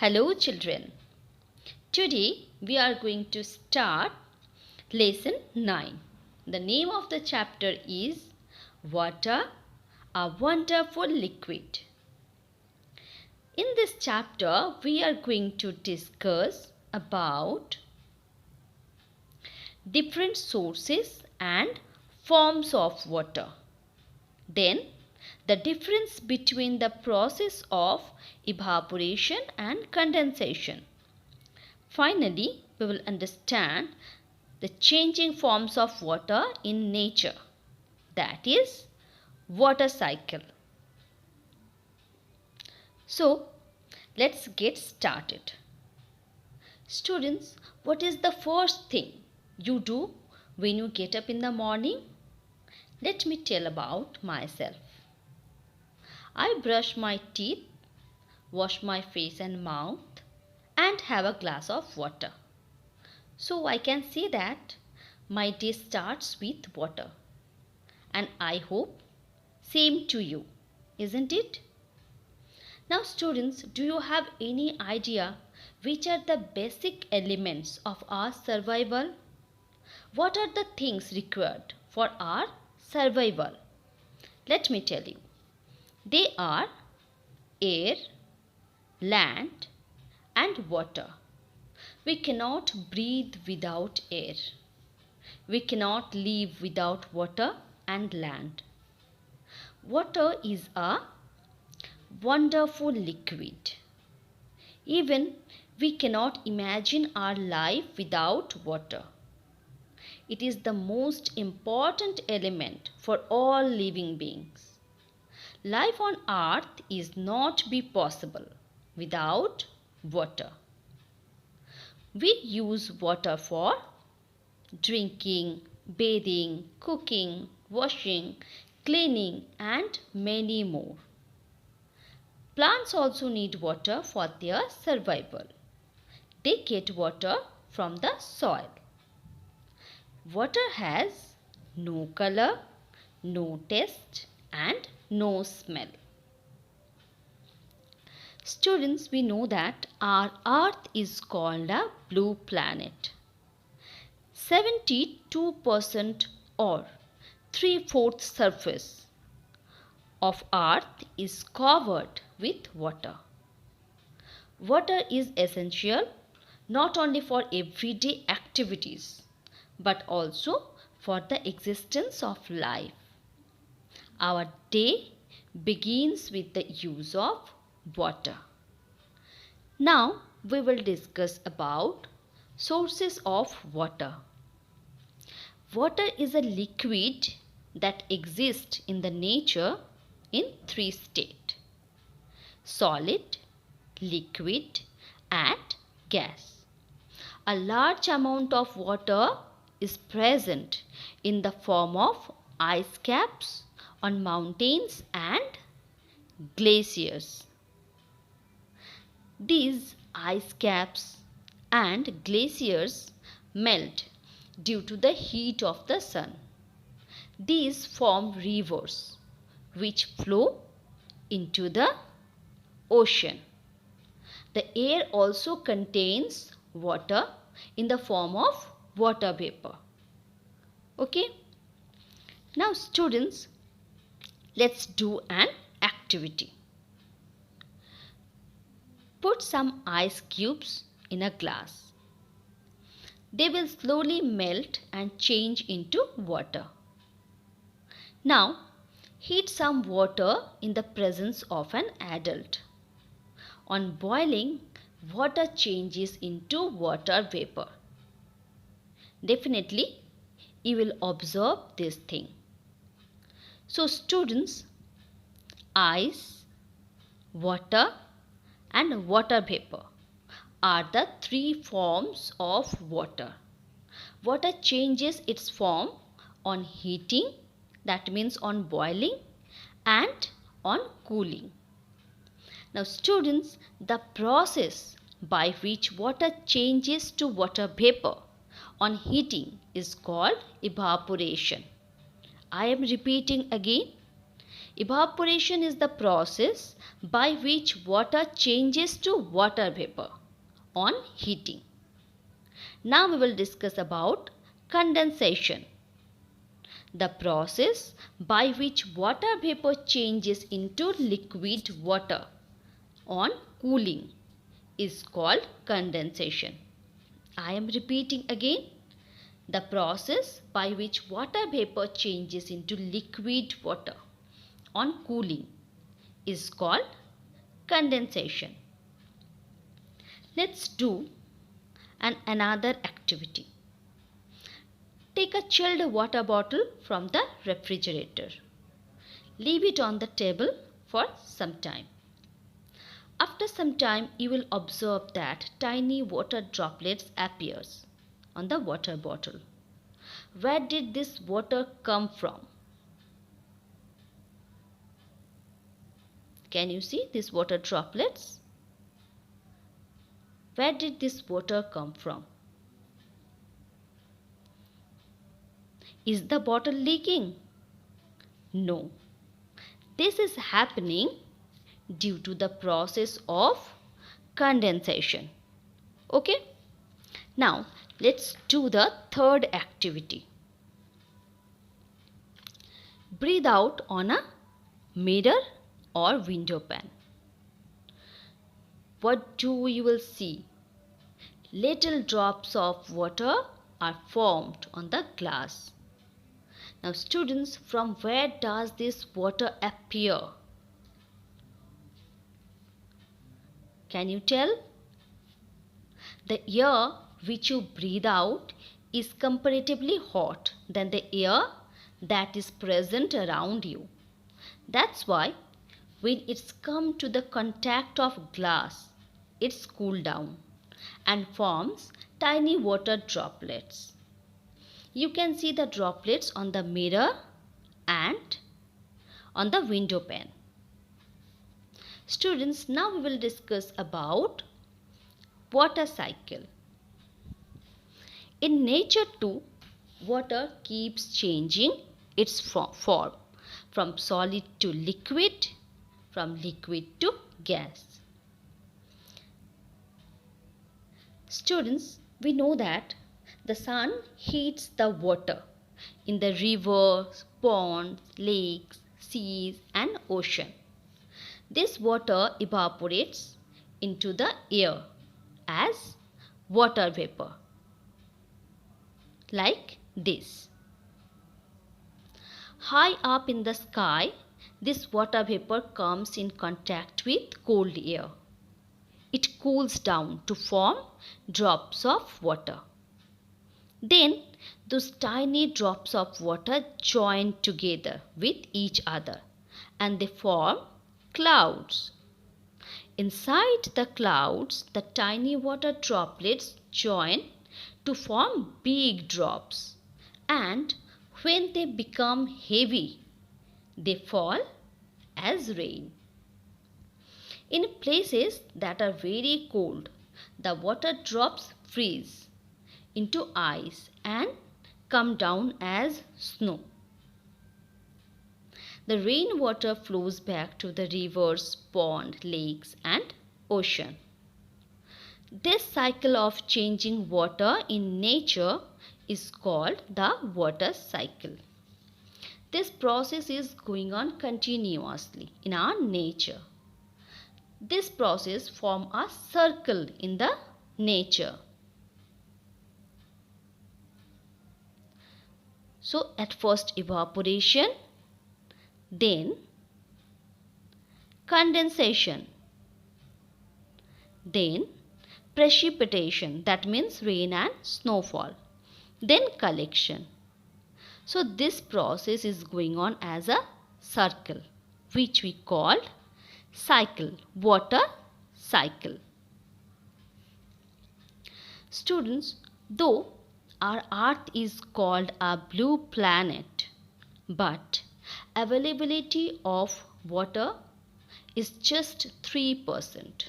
Hello children. Today we are going to start lesson 9. The name of the chapter is Water, a Wonderful Liquid. In this chapter we are going to discuss about different sources and forms of water. Then the difference between the process of evaporation and condensation. Finally, we will understand the changing forms of water in nature, that is, water cycle. So, let's get started. Students, what is the first thing you do when you get up in the morning? Let me tell about myself. I brush my teeth, wash my face and mouth, and have a glass of water. So I can say that my day starts with water. And I hope same to you, isn't it? Now students, do you have any idea which are the basic elements of our survival? What are the things required for our survival? Let me tell you. They are air, land, and water. We cannot breathe without air. We cannot live without water and land. Water is a wonderful liquid. Even we cannot imagine our life without water. It is the most important element for all living beings. Life on earth is not be possible without water. We use water for drinking, bathing, cooking, washing, cleaning, and many more. Plants also need water for their survival. They get water from the soil. Water has no color, no taste, and no smell. Students, we know that our earth is called a blue planet. 72% or 3/4 surface of earth is covered with water. Water is essential not only for everyday activities but also for the existence of life. Our day begins with the use of water. Now we will discuss about sources of water. Water is a liquid that exists in the nature in 3 states: solid, liquid, and gas. A large amount of water is present in the form of ice caps on mountains and glaciers. These ice caps and glaciers melt due to the heat of the sun. These form rivers which flow into the ocean. The air also contains water in the form of water vapor. Okay? Now students, let's do an activity. Put some ice cubes in a glass. They will slowly melt and change into water. Now, heat some water in the presence of an adult. On boiling, water changes into water vapor. Definitely, you will observe this thing. So, students, ice, water, and water vapor are the 3 forms of water. Water changes its form on heating, that means on boiling, and on cooling. Now students, the process by which water changes to water vapor on heating is called evaporation. I am repeating again. Evaporation is the process by which water changes to water vapor on heating. Now we will discuss about condensation, the process by which water vapor changes into liquid water on cooling is called condensation. I am repeating again. The process by which water vapor changes into liquid water on cooling is called condensation. Let's do another activity. Take a chilled water bottle from the refrigerator. Leave it on the table for some time. After some time, you will observe that tiny water droplets appears on the water bottle. Where did this water come from? Can you see these water droplets? Where did this water come from? Is the bottle leaking? No. This is happening due to the process of condensation. Okay? Now, let's do the third activity. Breathe out on a mirror or window pane. What do you will see? Little drops of water are formed on the glass. Now students, from where does this water appear? Can you tell? The air which you breathe out is comparatively hot than the air that is present around you. That's why when it's come to the contact of glass, it's cooled down and forms tiny water droplets. You can see the droplets on the mirror and on the window pane. Students, now we will discuss about water cycle. In nature too, water keeps changing its form from solid to liquid, from liquid to gas. Students, we know that the sun heats the water in the rivers, ponds, lakes, seas and ocean. This water evaporates into the air as water vapor, like this. High up in the sky, this water vapor comes in contact with cold air. It cools down to form drops of water. Then those tiny drops of water join together with each other and they form clouds. Inside the clouds, the tiny water droplets join to form big drops, and when they become heavy, they fall as rain. In places that are very cold, the water drops freeze into ice and come down as snow. The rainwater flows back to the rivers, ponds, lakes and ocean. This cycle of changing water in nature is called the water cycle. This process is going on continuously in our nature. This process forms a circle in the nature. So at first evaporation, then condensation, then precipitation, that means rain and snowfall, then collection. So this process is going on as a circle, which we call cycle, water cycle. Students, though our earth is called a blue planet, but availability of water is just 3%.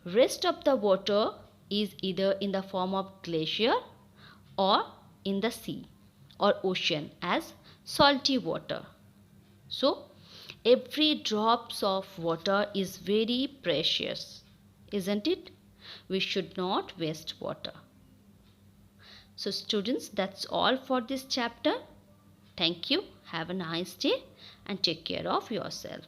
Rest of the water is either in the form of glacier or in the sea or ocean as salty water. So Every drops of water is very precious, isn't it? We should not waste water. So students, that's all for this chapter. Thank you. Have a nice day and take care of yourself.